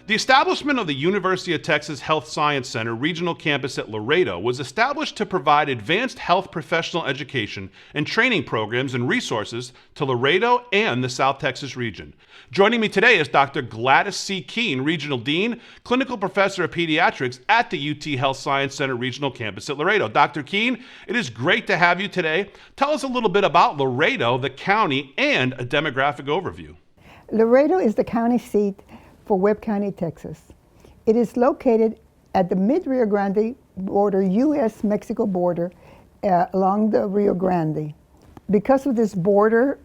The establishment of the University of Texas Health Science Center regional campus at Laredo was established to provide advanced health professional education and training programs and resources to Laredo and the South Texas region. Joining me today is Dr. Gladys C. Keene, Regional Dean, Clinical Professor of Pediatrics at the UT Health Science Center regional campus at Laredo. Dr. Keene, it is great to have you today. Tell us a little bit about Laredo, the county, and a demographic overview. Laredo is the county seat for Webb County, Texas. It is located at the mid-Rio Grande border, U.S.-Mexico border, along the Rio Grande. Because of this border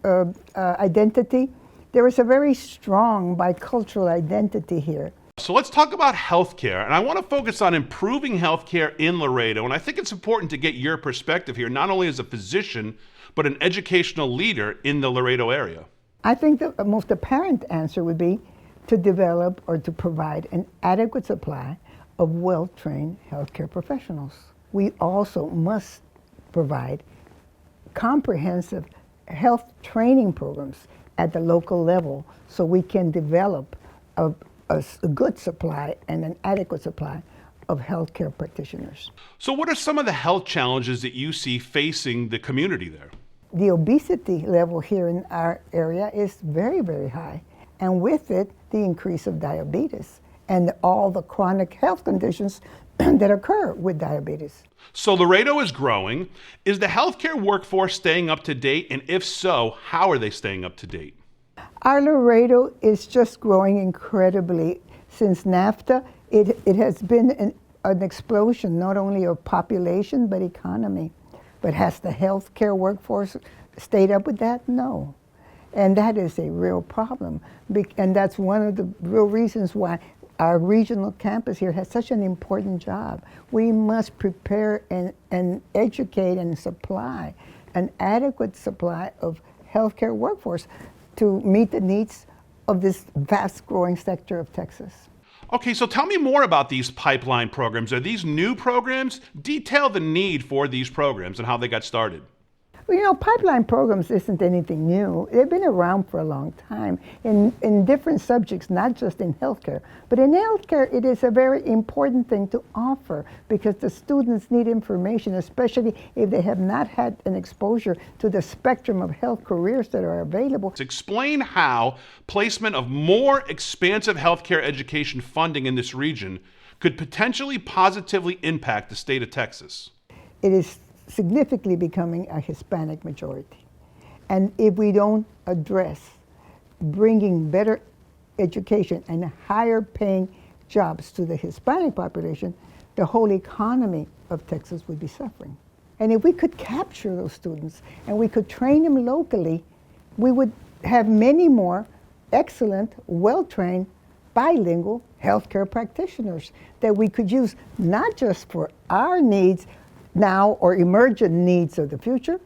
identity, there is a very strong bicultural identity here. So let's talk about healthcare, and I want to focus on improving healthcare in Laredo, and I think it's important to get your perspective here, not only as a physician, but an educational leader in the Laredo area. I think the most apparent answer would be to develop or to provide an adequate supply of well-trained healthcare professionals. We also must provide comprehensive health training programs at the local level so we can develop a good supply and an adequate supply of healthcare practitioners. So what are some of the health challenges that you see facing the community there? The obesity level here in our area is very, very high. And with it, the increase of diabetes and all the chronic health conditions that occur with diabetes. So Laredo is growing. Is the healthcare workforce staying up to date? And if so, how are they staying up to date? Our Laredo is just growing incredibly. Since NAFTA, it has been an explosion, not only of population, but economy. But has the healthcare workforce stayed up with that? No. And that is a real problem. And that's one of the real reasons why our regional campus here has such an important job. We must prepare and educate and supply an adequate supply of healthcare workforce to meet the needs of this vast growing sector of Texas. Okay, so tell me more about these pipeline programs. Are these new programs? Detail the need for these programs and how they got started. Well, you know, pipeline programs isn't anything new. They've been around for a long time in different subjects, not just in healthcare. But in healthcare, it is a very important thing to offer because the students need information, especially if they have not had an exposure to the spectrum of health careers that are available. Explain how placement of more expansive healthcare education funding in this region could potentially positively impact the state of Texas. It is significantly becoming a Hispanic majority. And if we don't address bringing better education and higher paying jobs to the Hispanic population, the whole economy of Texas would be suffering. And if we could capture those students and we could train them locally, we would have many more excellent, well-trained, bilingual healthcare practitioners that we could use not just for our needs now or emergent needs of the future,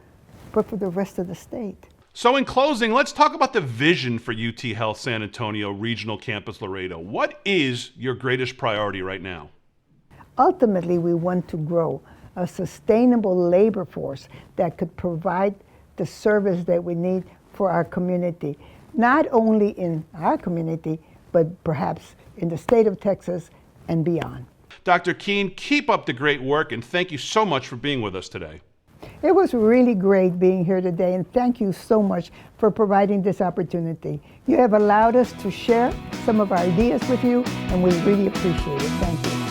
but for the rest of the state. So in closing, let's talk about the vision for UT Health San Antonio Regional Campus Laredo. What is your greatest priority right now? Ultimately, we want to grow a sustainable labor force that could provide the service that we need for our community, not only in our community, but perhaps in the state of Texas and beyond. Dr. Keene, keep up the great work, and thank you so much for being with us today. It was really great being here today, and thank you so much for providing this opportunity. You have allowed us to share some of our ideas with you, and we really appreciate it. Thank you.